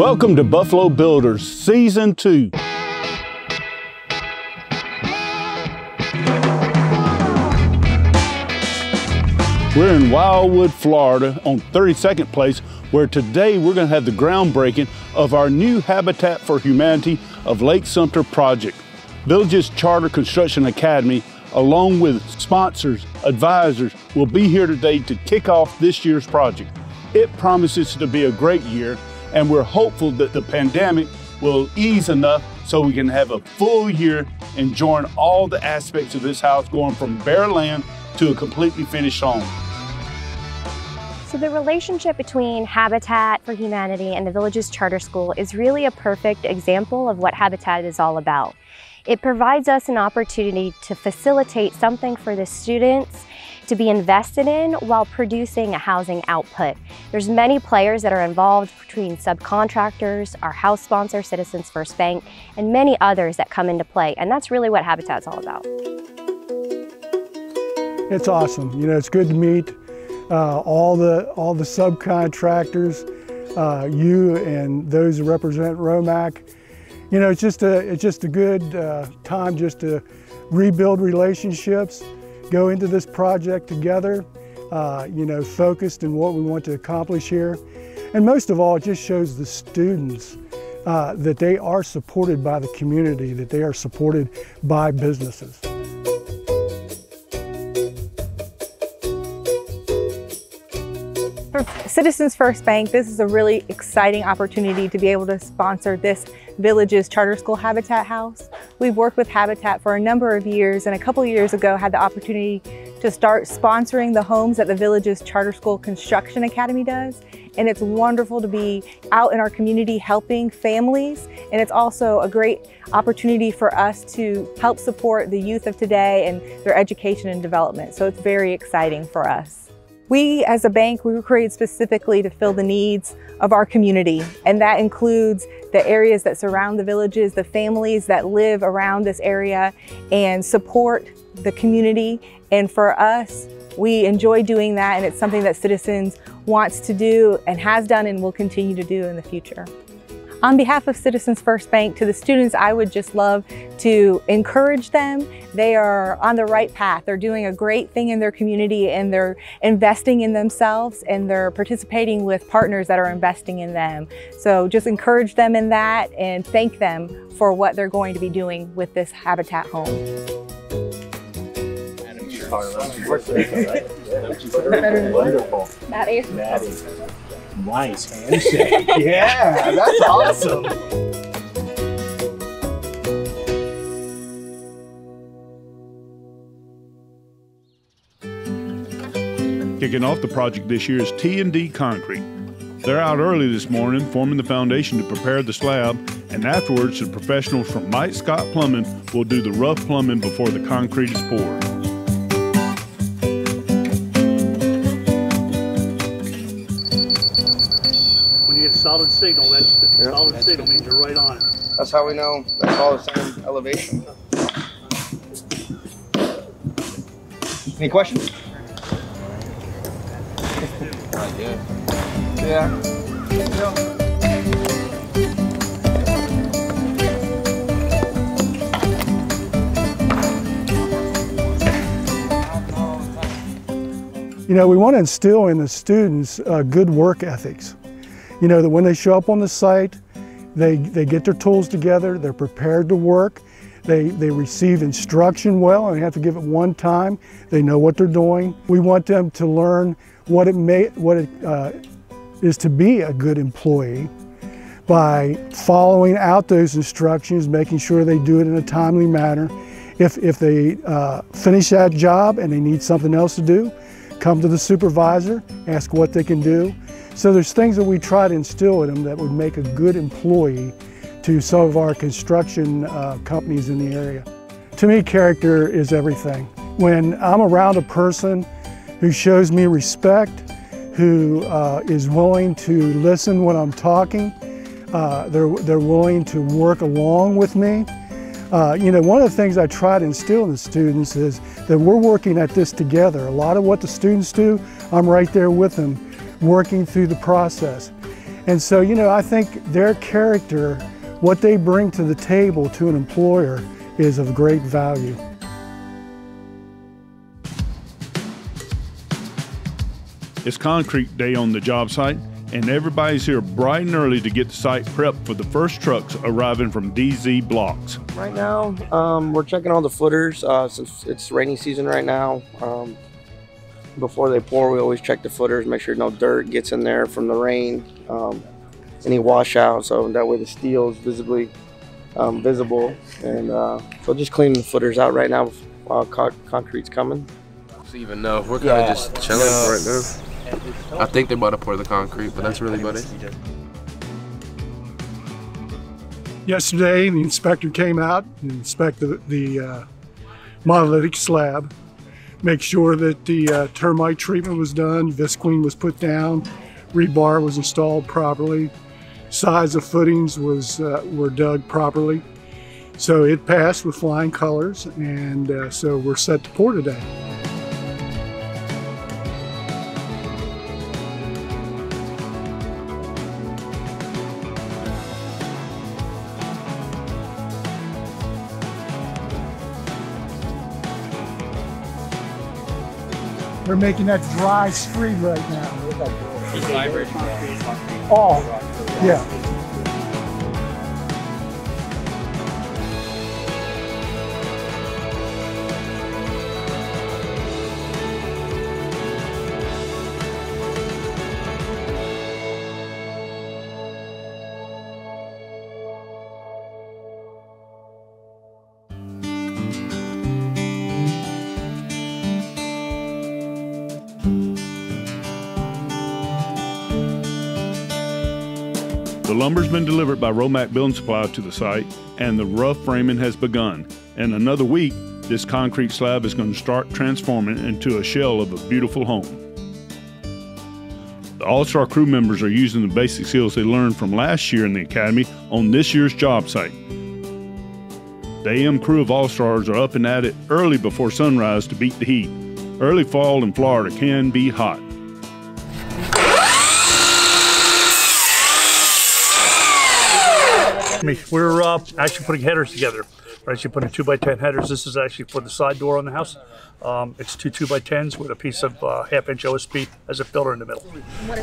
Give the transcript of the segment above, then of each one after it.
Welcome to Buffalo Builders Season 2. We're in Wildwood, Florida on 32nd Place, where today we're going to have the groundbreaking of our new Habitat for Humanity of Lake Sumter project. Villages Charter Construction Academy, along with sponsors, advisors, will be here today to kick off this year's project. It promises to be a great year, and we're hopeful that the pandemic will ease enough so we can have a full year enjoying all the aspects of this house, going from bare land to a completely finished home. So the relationship between Habitat for Humanity and the Villages Charter School is really a perfect example of what Habitat is all about. It provides us an opportunity to facilitate something for the students to be invested in while producing a housing output. There's many players that are involved between subcontractors, our house sponsor, Citizens First Bank, and many others that come into play. And that's really what Habitat's all about. It's awesome. You know, it's good to meet all the subcontractors, you and those who represent ROMAC. You know, it's just a good time just to rebuild relationships, go into this project together, you know, focused in what we want to accomplish here. And most of all, it just shows the students that they are supported by the community, that they are supported by businesses. For Citizens First Bank, this is a really exciting opportunity to be able to sponsor this Villages Charter School Habitat House. We've worked with Habitat for a number of years, and a couple years ago had the opportunity to start sponsoring the homes that the Villages Charter School Construction Academy does. And it's wonderful to be out in our community helping families, and it's also a great opportunity for us to help support the youth of today and their education and development. So it's very exciting for us. We, as a bank, we were created specifically to fill the needs of our community, and that includes the areas that surround the villages, the families that live around this area, and support the community. And for us, we enjoy doing that, and it's something that Citizens wants to do and has done and will continue to do in the future. On behalf of Citizens First Bank, to the students, I would just love to encourage them. They are on the right path. They're doing a great thing in their community, and they're investing in themselves, and they're participating with partners that are investing in them. So just encourage them in that and thank them for what they're going to be doing with this Habitat home. Wonderful. Maddie. Nice handshake. Yeah, that's awesome. Kicking off the project this year is T&D Concrete. They're out early this morning forming the foundation to prepare the slab, and afterwards the professionals from Mike Scott Plumbing will do the rough plumbing before the concrete is poured. Solid signal, solid signal means you're right on it. That's how we know that's all the same elevation. Any questions? Yeah. You know, we want to instill in the students good work ethics. You know, that when they show up on the site, they get their tools together, they're prepared to work, they receive instruction well, and they have to give it one time. They know what they're doing. We want them to learn what it is to be a good employee by following out those instructions, making sure they do it in a timely manner. If they finish that job and they need something else to do, come to the supervisor, ask what they can do. So there's things that we try to instill in them that would make a good employee to some of our construction companies in the area. To me, character is everything. When I'm around a person who shows me respect, who is willing to listen when I'm talking, they're willing to work along with me. You know, one of the things I try to instill in the students is that we're working at this together. A lot of what the students do, I'm right there with them, working through the process. And so, you know, I think their character, what they bring to the table to an employer, is of great value. It's concrete day on the job site, and everybody's here bright and early to get the site prepped for the first trucks arriving from DZ Blocks. Right now, we're checking all the footers since it's rainy season right now. Before they pour, we always check the footers, make sure no dirt gets in there from the rain, any washout, so that way the steel is visibly visible. And so just cleaning the footers out right now while concrete's coming. Even know we're kind of just chilling right now. I think they're about to pour the concrete, but that's really about it. Yesterday, the inspector came out and inspected the monolithic slab, make sure that the termite treatment was done, visqueen was put down, rebar was installed properly, size of footings were dug properly. So it passed with flying colors, and so we're set to pour today. We're making that dry screed right now. Oh, yeah. The lumber's been delivered by Romac Building Supply to the site, and the rough framing has begun. In another week, this concrete slab is going to start transforming into a shell of a beautiful home. The All-Star crew members are using the basic skills they learned from last year in the academy on this year's job site. The AM crew of All-Stars are up and at it early before sunrise to beat the heat. Early fall in Florida can be hot. We're actually putting headers together. We're actually putting 2x10 headers. This is actually for the side door on the house. It's two 2x10s with a piece of half-inch OSB as a filler in the middle.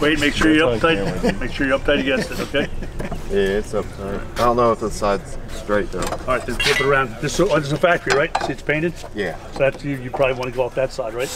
Wait, make sure you're uptight. Make sure you're uptight against it, okay? Yeah, it's uptight. I don't know if the side's straight though. All right, then flip it around. This is a factory, right? See, it's painted? Yeah. So that's, you probably want to go off that side, right?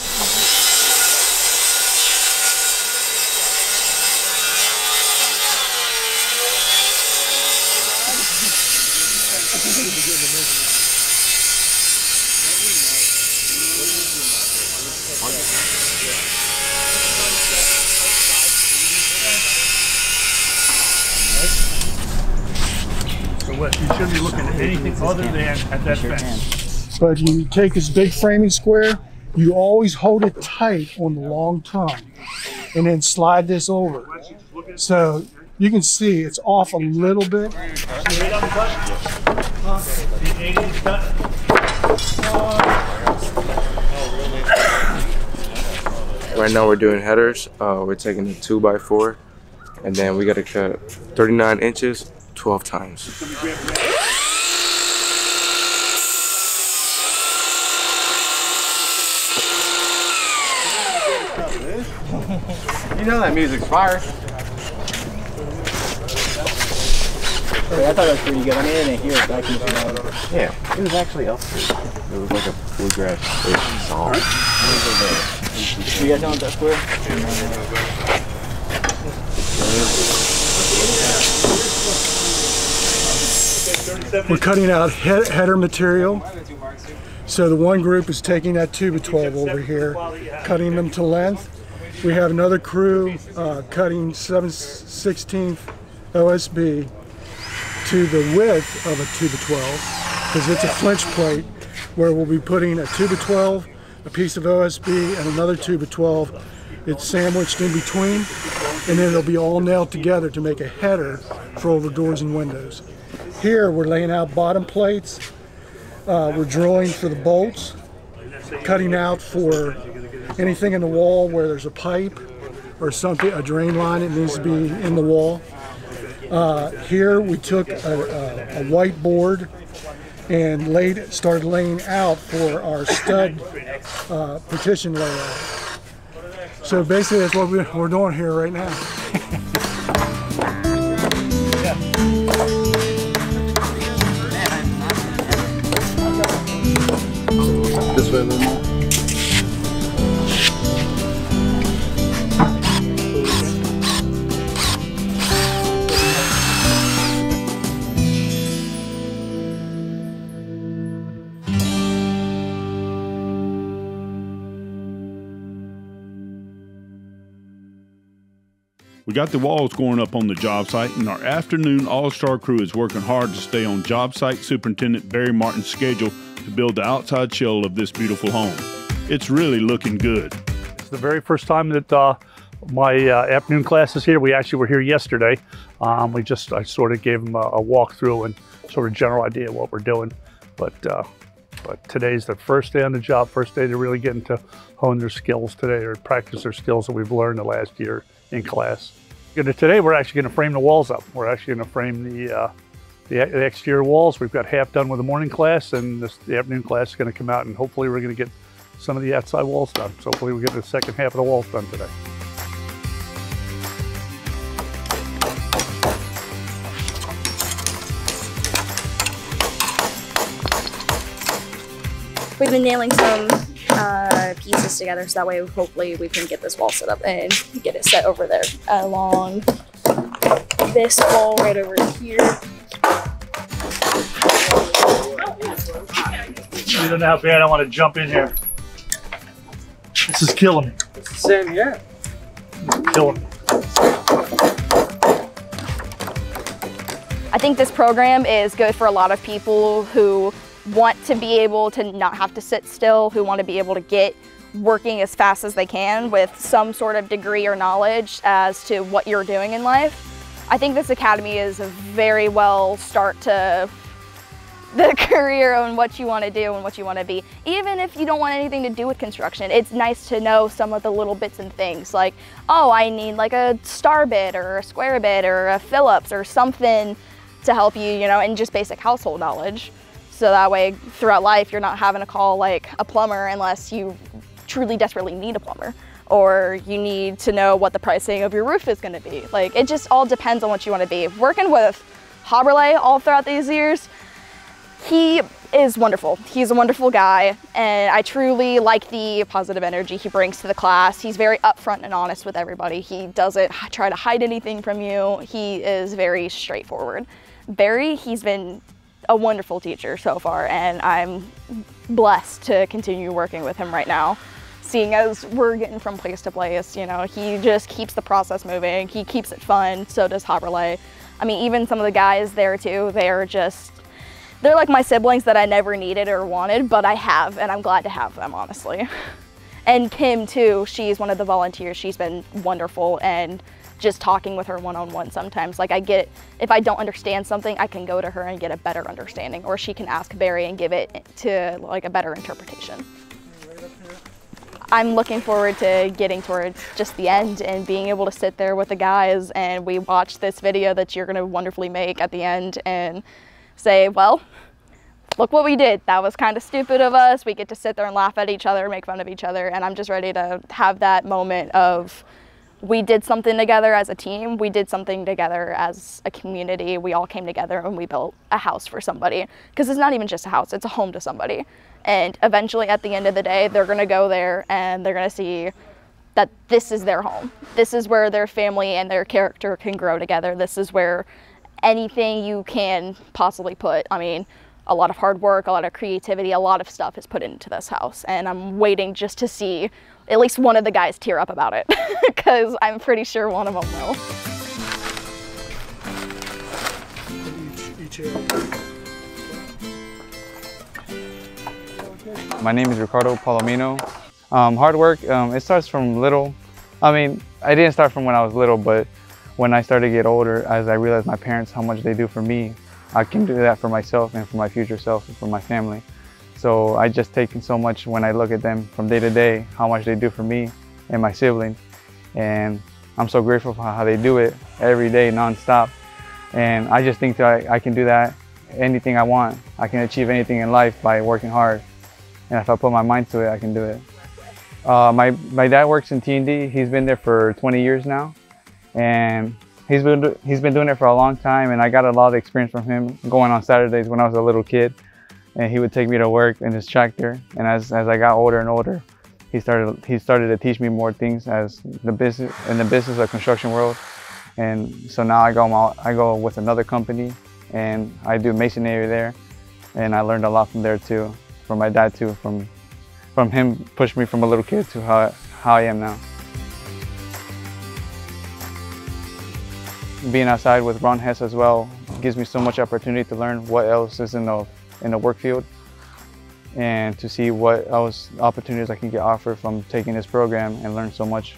So Wes, you shouldn't be looking at anything other than at that fence. But you take this big framing square, you always hold it tight on the long tongue, and then slide this over. So you can see it's off a little bit. Right now we're doing headers. We're taking a 2x4, and then we got to cut 39 inches 12 times. You know that music's fire. I thought it was pretty good. I mean, I didn't hear it back in the Yeah, it was actually up there. It was like a bluegrass song. You guys know what that square? We're cutting out header material. So the one group is taking that 2x12 over here, cutting them to length. We have another crew cutting 7/16 OSB to the width of a 2x12, because it's a flinch plate where we'll be putting a 2x12, a piece of OSB, and another 2x12. It's sandwiched in between, and then it'll be all nailed together to make a header for over doors and windows. Here we're laying out bottom plates. We're drilling for the bolts, cutting out for anything in the wall where there's a pipe or something, a drain line that needs to be in the wall. Here we took a whiteboard and started laying out for our stud partition layout. So basically that's what we're doing here right now. This way a little more. We got the walls going up on the job site, and our afternoon all-star crew is working hard to stay on job site Superintendent Barry Martin's schedule to build the outside shell of this beautiful home. It's really looking good. It's the very first time that my afternoon class is here. We actually were here yesterday. I sort of gave them a walkthrough and sort of general idea of what we're doing. But today's the first day on the job, first day they're really getting to hone their skills today or practice their skills that we've learned the last year in class. Today we're actually going to frame the walls up. We're actually going to frame the exterior walls. We've got half done with the morning class, and the afternoon class is going to come out, and hopefully we're going to get some of the outside walls done. So hopefully we get the second half of the walls done today. We've been nailing some pieces together, so that way hopefully we can get this wall set up and get it set over there along this wall right over here. You don't know how bad I want to jump in here. This is killing me. It's the same here. Killing me. I think this program is good for a lot of people who want to be able to not have to sit still, who want to be able to get working as fast as they can with some sort of degree or knowledge as to what you're doing in life. I think this academy is a very well start to the career and what you want to do and what you want to be. Even if you don't want anything to do with construction, it's nice to know some of the little bits and things like, oh, I need like a star bit or a square bit or a Phillips or something to help you, you know, and just basic household knowledge. So that way, throughout life, you're not having to call like a plumber unless you truly desperately need a plumber, or you need to know what the pricing of your roof is going to be. Like, it just all depends on what you want to be. Working with Haberle all throughout these years, he is wonderful. He's a wonderful guy, and I truly like the positive energy he brings to the class. He's very upfront and honest with everybody. He doesn't try to hide anything from you. He is very straightforward. Barry, he's been a wonderful teacher so far, and I'm blessed to continue working with him right now. Seeing as we're getting from place to place, you know, he just keeps the process moving. He keeps it fun, so does Haberle. I mean, even some of the guys there too, they're like my siblings that I never needed or wanted, but I have, and I'm glad to have them, honestly. And Kim too, she's one of the volunteers. She's been wonderful, and just talking with her one-on-one sometimes. Like, I get, if I don't understand something, I can go to her and get a better understanding, or she can ask Barry and give it to like a better interpretation. I'm looking forward to getting towards just the end and being able to sit there with the guys and we watch this video that you're gonna wonderfully make at the end and say, well, look what we did. That was kind of stupid of us. We get to sit there and laugh at each other, make fun of each other, and I'm just ready to have that moment of, we did something together as a team. We did something together as a community. We all came together and we built a house for somebody. Because it's not even just a house, it's a home to somebody. And eventually at the end of the day, they're gonna go there and they're gonna see that this is their home. This is where their family and their character can grow together. This is where anything you can possibly put, I mean, a lot of hard work, a lot of creativity, a lot of stuff is put into this house. And I'm waiting just to see at least one of the guys tear up about it, because I'm pretty sure one of them will. My name is Ricardo Palomino. Hard work, it starts from little. I mean, I didn't start from when I was little, but when I started to get older, as I realized my parents, how much they do for me, I can do that for myself and for my future self and for my family. So I just take in so much when I look at them from day to day, how much they do for me and my siblings. And I'm so grateful for how they do it every day, nonstop. And I just think that I can do that, anything I want. I can achieve anything in life by working hard. And if I put my mind to it, I can do it. My dad works in T&D. He's been there for 20 years now. And he's been doing it for a long time, and I got a lot of experience from him going on Saturdays when I was a little kid. And he would take me to work in his tractor. And as I got older and older, he started to teach me more things as the business of construction world. And so now I go with another company, and I do masonry there. And I learned a lot from there too, from my dad too, from him pushed me from a little kid to how I am now. Being outside with Ron Hess as well gives me so much opportunity to learn what else is in the work field, and to see what else opportunities I can get offered from taking this program and learn so much.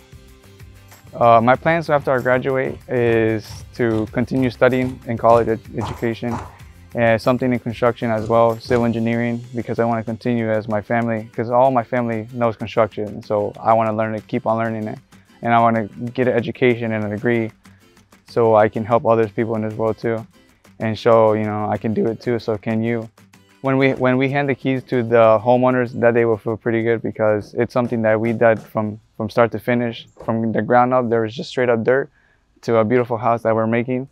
My plans after I graduate is to continue studying in college education, and something in construction as well, civil engineering, because I want to continue as my family, because all my family knows construction, so I want to learn it, keep on learning it, and I want to get an education and a degree so I can help other people in this world too, and show, you know, I can do it too, so can you. When we hand the keys to the homeowners, that day will feel pretty good, because it's something that we did from start to finish. From the ground up, there was just straight up dirt to a beautiful house that we're making.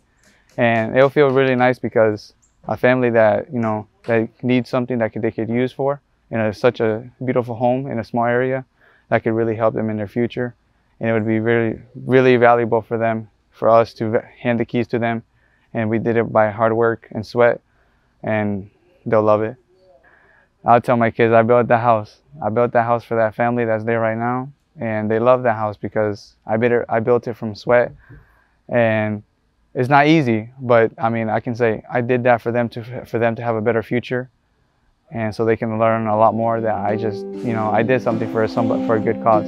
And it'll feel really nice, because a family that, you know, that needs something that they could use for in such a beautiful home in a small area, that could really help them in their future. And it would be really, really valuable for them, for us to hand the keys to them. And we did it by hard work and sweat, and they'll love it. I'll tell my kids, I built that house. I built that house for that family that's there right now, and they love that house because I built it from sweat. And it's not easy, but I mean, I can say I did that for them to have a better future, and so they can learn a lot more, that I just, you know, I did something for a good cause.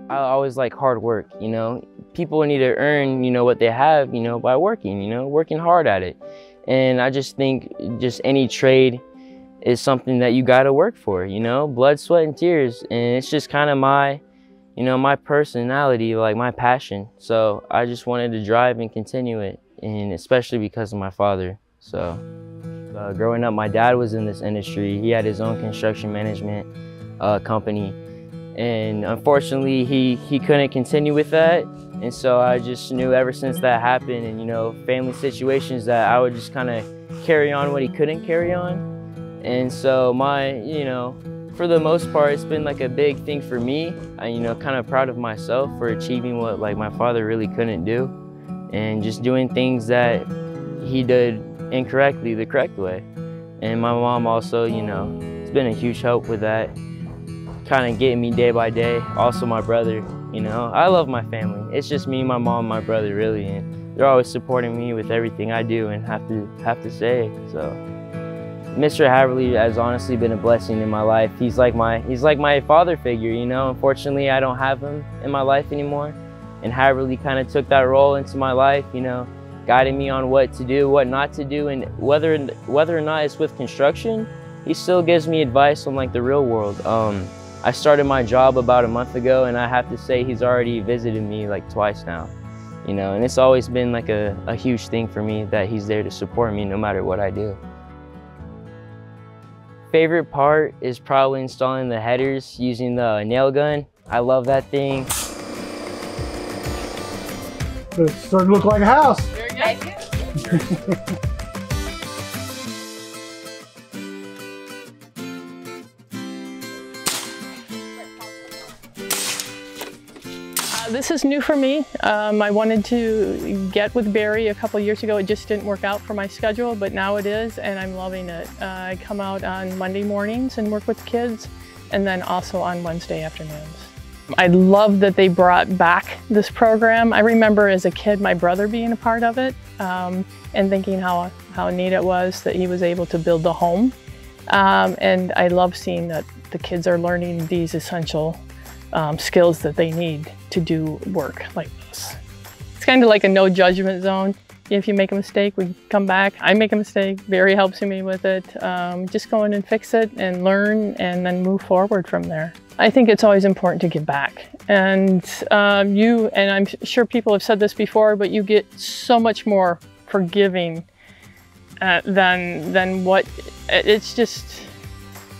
I always like hard work, you know. People need to earn, you know, what they have, you know, by working, you know, working hard at it. And I just think just any trade is something that you got to work for, you know, blood, sweat, and tears. And it's just kind of my, you know, my personality, like my passion. So I just wanted to drive and continue it, and especially because of my father. So growing up, my dad was in this industry. He had his own construction management company. And unfortunately, he couldn't continue with that. And so I just knew ever since that happened, and, you know, family situations, that I would just kind of carry on what he couldn't carry on. And so you know, for the most part, it's been like a big thing for me. You know, kind of proud of myself for achieving what like my father really couldn't do, and just doing things that he did incorrectly the correct way. And my mom also, you know, it's been a huge help with that, kind of getting me day by day. Also my brother, you know, I love my family. It's just me, my mom, my brother, really, and they're always supporting me with everything I do and have to say. So Mr. Haverly has honestly been a blessing in my life. He's like my father figure, you know. Unfortunately, I don't have him in my life anymore, and Haverly kind of took that role into my life, you know, guiding me on what to do, what not to do, and whether or not it's with construction, he still gives me advice on like the real world. I started my job about a month ago, and I have to say he's already visited me like twice now, you know, and it's always been like a huge thing for me that he's there to support me no matter what I do. Favorite part is probably installing the headers using the nail gun. I love that thing. It's starting to look like a house. This is new for me. I wanted to get with Barry a couple years ago. It just didn't work out for my schedule, but now it is, and I'm loving it. I come out on Monday mornings and work with kids, and then also on Wednesday afternoons. I love that they brought back this program. I remember as a kid my brother being a part of it, and thinking how neat it was that he was able to build the home. And I love seeing that the kids are learning these essential skills that they need to do work like this. It's kind of like a no judgment zone. If you make a mistake, we come back. I make a mistake, Barry helps me with it. Just go in and fix it and learn and then move forward from there. I think it's always important to give back. And and I'm sure people have said this before, but you get so much more for giving than what, it's just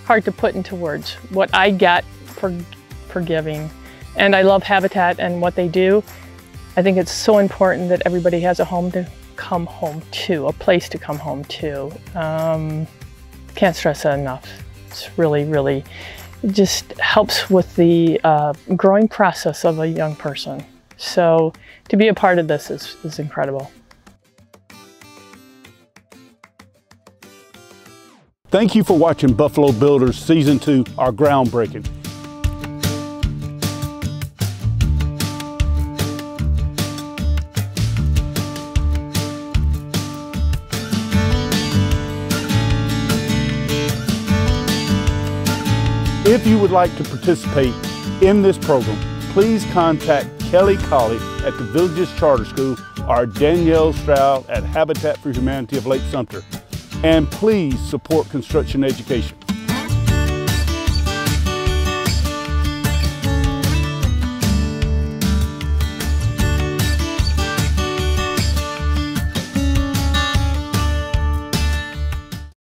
hard to put into words, what I get for giving. And I love Habitat and what they do. I think it's so important that everybody has a home to come home to, a place to come home to. Can't stress that enough. It's really, really, it just helps with the growing process of a young person. So to be a part of this is incredible. Thank you for watching Buffalo Builders Season 2, our groundbreaking. If you would like to participate in this program, please contact Kelly Colley at the Villages Charter School or Danielle Stroud at Habitat for Humanity of Lake Sumter. And please support construction education.